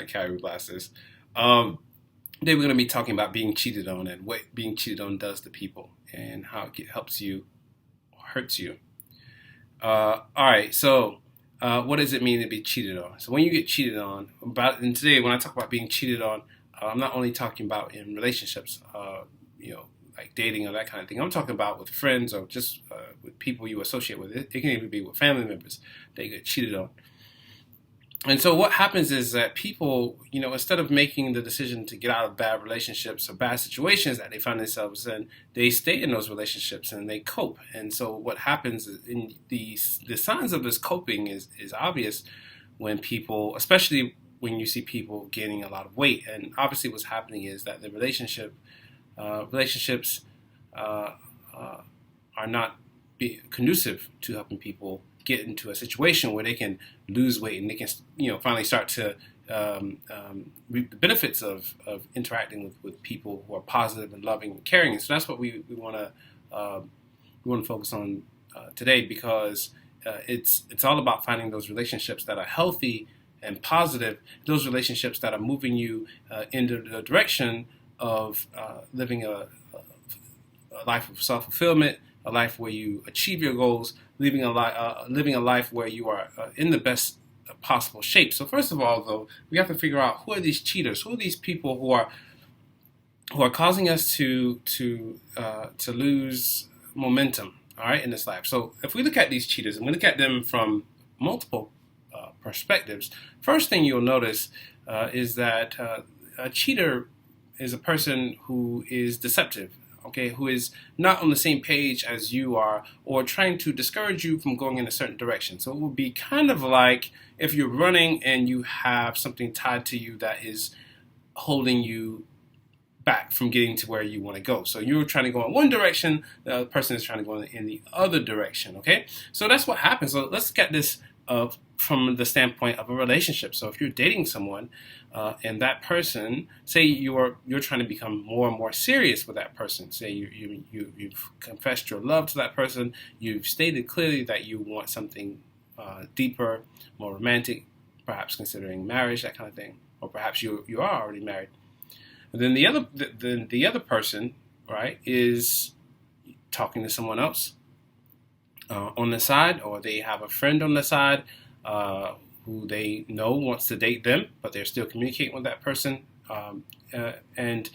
carry glasses. Um, Today we're going to be talking about being cheated on and what being cheated on does to people and how it helps you or hurts you. All right, so what does it mean to be cheated on? So when you get cheated on, and today when I talk about being cheated on, I'm not only talking about in relationships, like dating or that kind of thing. I'm talking about with friends or just with people you associate with. It can even be with family members that you get cheated on. And so what happens is that people, instead of making the decision to get out of bad relationships or bad situations that they find themselves in, they stay in those relationships and they cope. And so what happens is in the signs of this coping is obvious when people, especially when you see people gaining a lot of weight. And obviously what's happening is that the relationships are not conducive to helping people get into a situation where they can lose weight and they can, finally start to reap the benefits of interacting with people who are positive and loving and caring. And so that's what we want to focus on today, because it's all about finding those relationships that are healthy and positive, those relationships that are moving you into the direction of living a life of self-fulfillment, a life where you achieve your goals, living a life where you are in the best possible shape. So first of all, though, we have to figure out who are these cheaters, who are these people who are causing us to lose momentum, all right, in this life. So if we look at these cheaters, and we look at them from multiple perspectives, first thing you'll notice is that a cheater is a person who is deceptive, okay, who is not on the same page as you are, or trying to discourage you from going in a certain direction. So it would be kind of like if you're running and you have something tied to you that is holding you back from getting to where you want to go. So you're trying to go in one direction, the other person is trying to go in the other direction, okay? So that's what happens. So let's get this from the standpoint of a relationship. So if you're dating someone and that person, say you're trying to become more and more serious with that person. Say you've confessed your love to that person. You've stated clearly that you want something deeper, more romantic, perhaps considering marriage, that kind of thing, or perhaps you are already married. And then the other person, right, is talking to someone else on the side, or they have a friend on the side who they know wants to date them, but they're still communicating with that person, and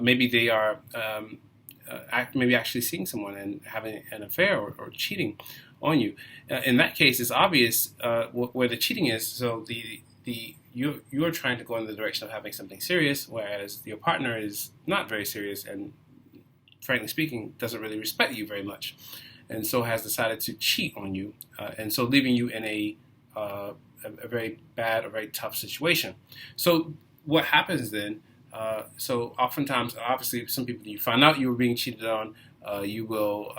maybe they are maybe actually seeing someone and having an affair or cheating on you. In that case, it's obvious where the cheating is. So you're trying to go in the direction of having something serious, whereas your partner is not very serious and, frankly speaking, doesn't really respect you very much, and so has decided to cheat on you, and so leaving you in a very bad or very tough situation. So what happens then? So oftentimes, obviously, some people, you find out you were being cheated on, you will.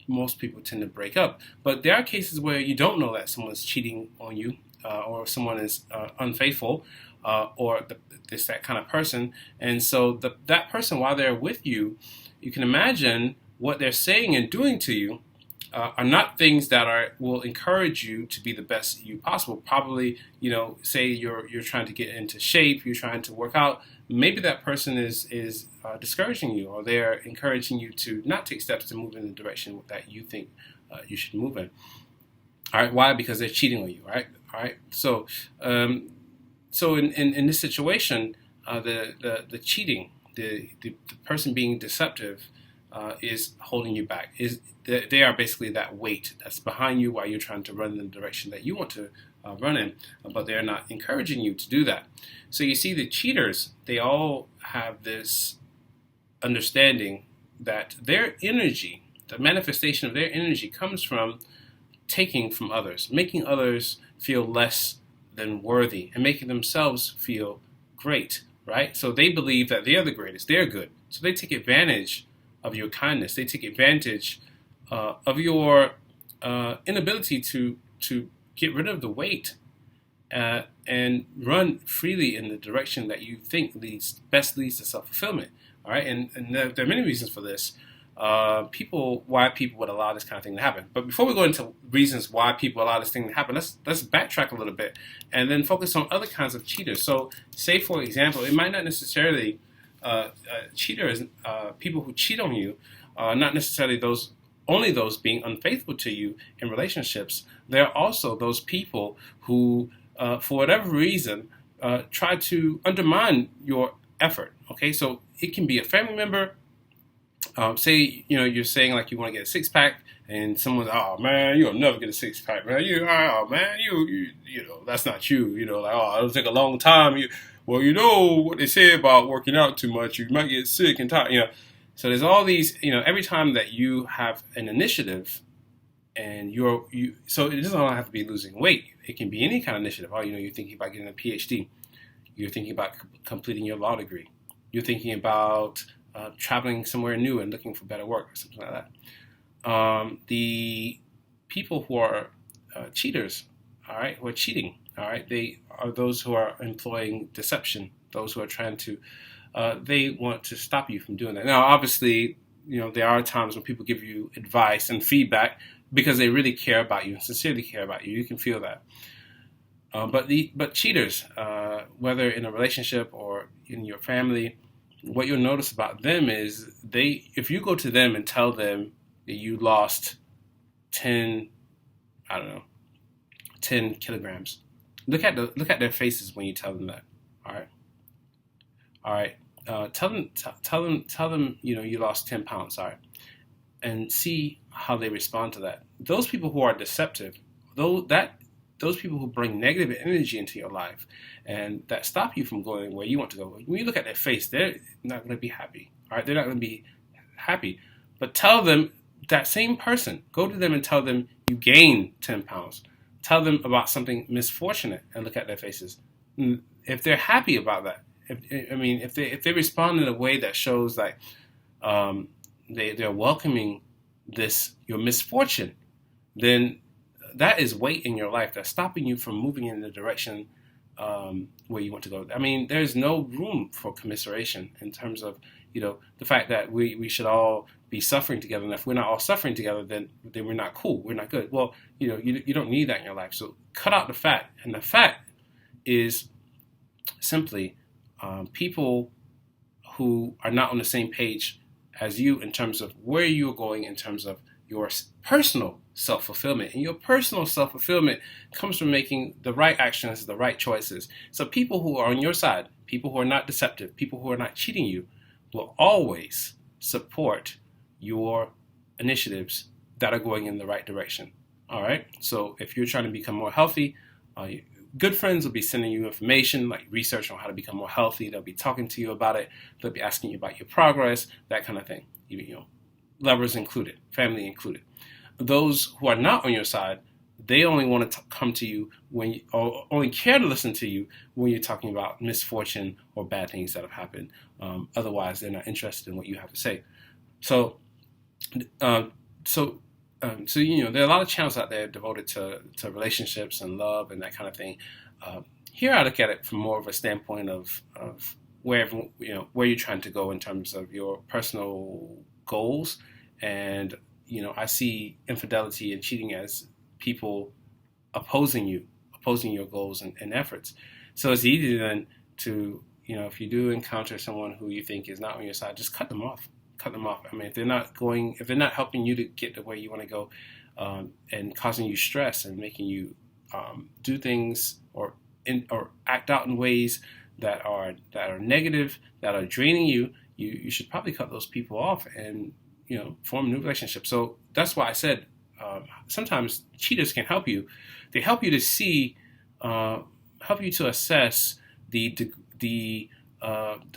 Most people tend to break up, but there are cases where you don't know that someone's cheating on you, or someone is unfaithful, or that kind of person, and so that person, while they're with you, you can imagine what they're saying and doing to you are not things that will encourage you to be the best you possible. Probably, say you're trying to get into shape, you're trying to work out. Maybe that person is discouraging you, or they're encouraging you to not take steps to move in the direction that you think you should move in. All right, why? Because they're cheating on you, right? All right. So, so in this situation, the cheating, the person being deceptive, is holding you back. They are basically that weight that's behind you while you're trying to run in the direction that you want to run in, but they're not encouraging you to do that. So you see, the cheaters, they all have this understanding that their energy, the manifestation of their energy, comes from taking from others, making others feel less than worthy, and making themselves feel great, right? So they believe that they're the greatest, they're good. So they take advantage of your kindness. They take advantage of your inability to get rid of the weight and run freely in the direction that you think best leads to self-fulfillment. All right, and there are many reasons for this. why people would allow this kind of thing to happen. But before we go into reasons why people allow this thing to happen, let's backtrack a little bit and then focus on other kinds of cheaters. So, say for example, it might not necessarily cheaters, people who cheat on you, not necessarily those being unfaithful to you in relationships. There are also those people who, for whatever reason, try to undermine your effort. Okay, so it can be a family member. Say you're saying like you want to get a six pack, and someone's, oh man, you'll never get a six pack, man. Oh man, you know that's not you. Like, oh, it'll take a long time. Well, you know what they say about working out too much, you might get sick and tired. So there's all these. Every time that you have an initiative, and so it doesn't have to be losing weight. It can be any kind of initiative. Oh, you're thinking about getting a PhD. You're thinking about completing your law degree. You're thinking about traveling somewhere new and looking for better work or something like that. The people who are cheaters, all right, who are cheating, all right, they are those who are employing deception, those who are trying to, they want to stop you from doing that. Now, obviously, there are times when people give you advice and feedback because they really care about you and sincerely care about you. You can feel that. But cheaters, whether in a relationship or in your family, what you'll notice about them is if you go to them and tell them that you lost 10 kilograms, look at their faces when you tell them that. All right. Tell them you lost 10 pounds. All right, and see how they respond to that. Those people who are deceptive, those people who bring negative energy into your life and that stop you from going where you want to go, when you look at their face, they're not going to be happy. All right, they're not going to be happy. But tell them, that same person, go to them and tell them you gained 10 pounds. Tell them about something misfortunate and look at their faces. If they're happy about that, if they respond in a way that shows like they're welcoming your misfortune, then that is weight in your life that's stopping you from moving in the direction where you want to go. There's no room for commiseration in terms of the fact that we should all be suffering together, and if we're not all suffering together, then we're not cool, we're not good. Well, you don't need that in your life. So cut out the fat, and the fat is simply people who are not on the same page as you in terms of where you're going in terms of your personal self-fulfillment. And your personal self-fulfillment comes from making the right actions, the right choices. So people who are on your side, people who are not deceptive, people who are not cheating you, will always support your initiatives that are going in the right direction. All right? So if you're trying to become more healthy, good friends will be sending you information like research on how to become more healthy. They'll be talking to you about it. They'll be asking you about your progress, that kind of thing. Lovers included, family included. Those who are not on your side, they only want to come to you or only care to listen to you when you're talking about misfortune or bad things that have happened. Otherwise, they're not interested in what you have to say. So there are a lot of channels out there devoted to relationships and love and that kind of thing. Here, I look at it from more of a standpoint of where you're trying to go in terms of your personal goals, and I see infidelity and cheating as people opposing your goals and efforts. So it's easy then to if you do encounter someone who you think is not on your side, just cut them off. If they're not helping you to get to where you want to go, and causing you stress and making you do things or act out in ways that are negative, that are draining you, you should probably cut those people off and form a new relationship. So that's why I said sometimes cheaters can help you. They help you to see, help you to assess the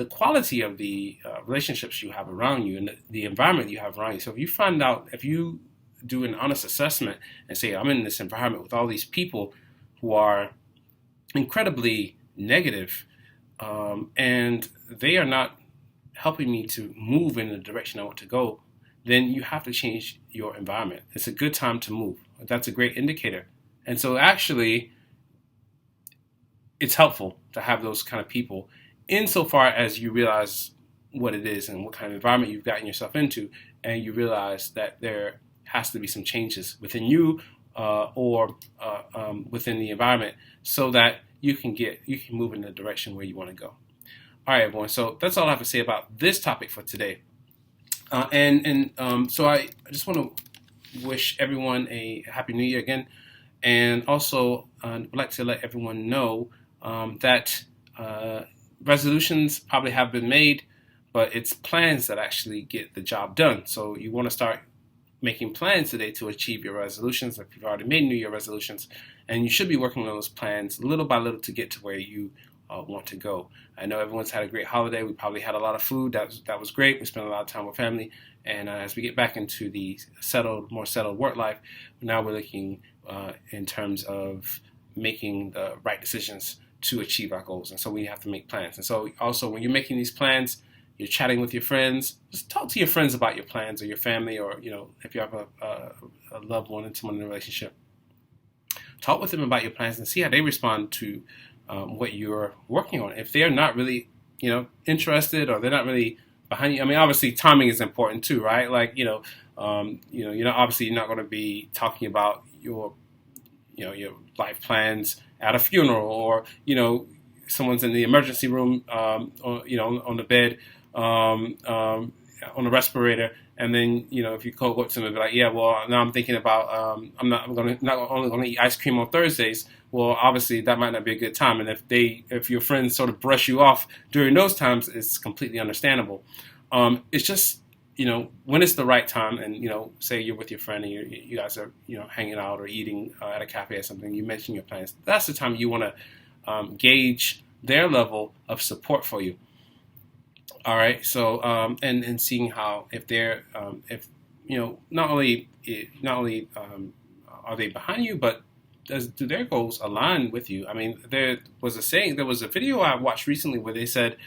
quality of the relationships you have around you and the environment you have around you. So if you do an honest assessment and say, I'm in this environment with all these people who are incredibly negative, and they are not helping me to move in the direction I want to go, then you have to change your environment. It's a good time to move. That's a great indicator. And so actually, it's helpful to have those kind of people insofar as you realize what it is and what kind of environment you've gotten yourself into, and you realize that there has to be some changes within you or within the environment so that you can move in the direction where you want to go. All right, everyone. So that's all I have to say about this topic for today. So I just want to wish everyone a happy New Year again, and also I'd like to let everyone know that resolutions probably have been made, but it's plans that actually get the job done. So you want to start making plans today to achieve your resolutions if you've already made New Year resolutions, and you should be working on those plans little by little to get to where you want to go. I know everyone's had a great holiday. We probably had a lot of food. That was great. We spent a lot of time with family. And as we get back into the more settled work life, now we're looking in terms of making the right decisions to achieve our goals. And so we have to make plans. And so also when you're making these plans, you're chatting with your friends, just talk to your friends about your plans, or your family, or if you have a loved one and someone in a relationship. Talk with them about your plans and see how they respond to what you're working on. If they're not really, interested, or they're not really behind you. I mean, obviously timing is important too, right? Like, obviously you're not going to be talking about your life plans at a funeral, or, someone's in the emergency room, or, on the bed, on the respirator. And then, if you go up to them and be like, yeah, well, now I'm thinking about, I'm not only going to eat ice cream on Thursdays. Well, obviously that might not be a good time. And if your friends sort of brush you off during those times, it's completely understandable. It's just, when it's the right time, and, say you're with your friend and you guys are, hanging out or eating at a cafe or something, you mention your plans. That's the time you want to gauge their level of support for you. All right. So and seeing how, if they're not only are they behind you, but do their goals align with you? I mean, there was a video I watched recently where they said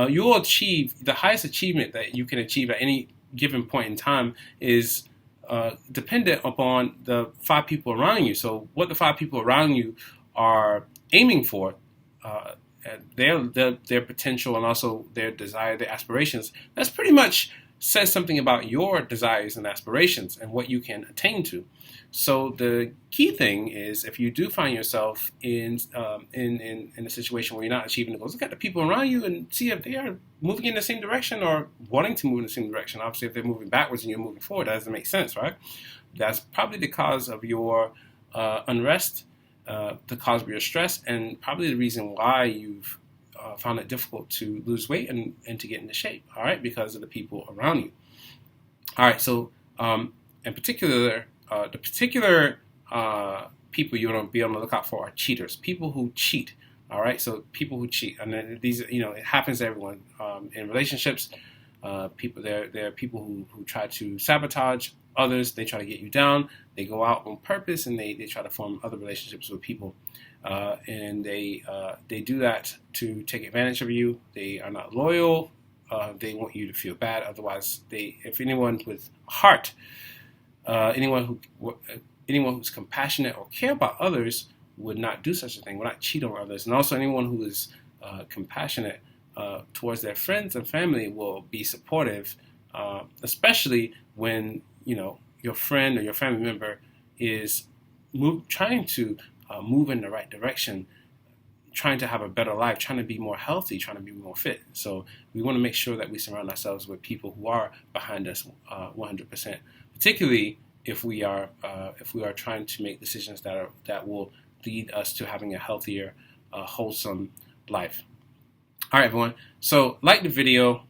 you'll achieve the highest achievement that you can achieve at any given point in time is dependent upon the 5 people around you. So what the 5 people around you are aiming for, their potential, and also their desire, their aspirations, that's pretty much says something about your desires and aspirations and what you can attain to. So the key thing is, if you do find yourself in a situation where you're not achieving the goals, look at the people around you and see if they are moving in the same direction or wanting to move in the same direction. Obviously, if they're moving backwards and you're moving forward, that doesn't make sense, right? That's probably the cause of your unrest, the cause of your stress, and probably the reason why you've found it difficult to lose weight and to get into shape, all right, because of the people around you. All right, so in particular, the particular people you want to be on the lookout for are cheaters, people who cheat, all right? So people who cheat, and then these, it happens to everyone in relationships. There are people who try to sabotage others. They try to get you down. They go out on purpose and they try to form other relationships with people, and they do that to take advantage of you. They are not loyal. They want you to feel bad. Otherwise, if anyone with heart, anyone who's compassionate or care about others would not do such a thing, would not cheat on others. And also anyone who is compassionate towards their friends and family will be supportive, especially when your friend or your family member is trying to move in the right direction, trying to have a better life, trying to be more healthy, trying to be more fit. So we want to make sure that we surround ourselves with people who are behind us 100%, particularly if we are trying to make decisions that will lead us to having a healthier, wholesome life. All right, everyone. So like the video,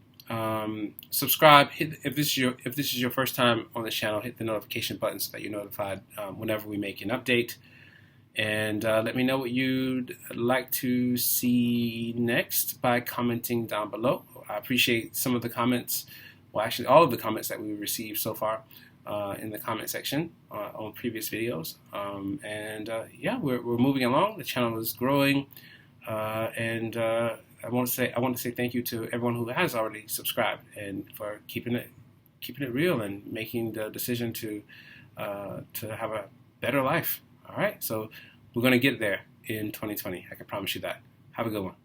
subscribe. If this is your first time on the channel, hit the notification button so that you're notified whenever we make an update. And let me know what you'd like to see next by commenting down below. I appreciate some of the comments, well, actually all of the comments that we've received so far in the comment section on previous videos. Yeah, we're moving along. The channel is growing, and I want to say thank you to everyone who has already subscribed and for keeping it real and making the decision to have a better life. All right, so we're going to get there in 2020. I can promise you that. Have a good one.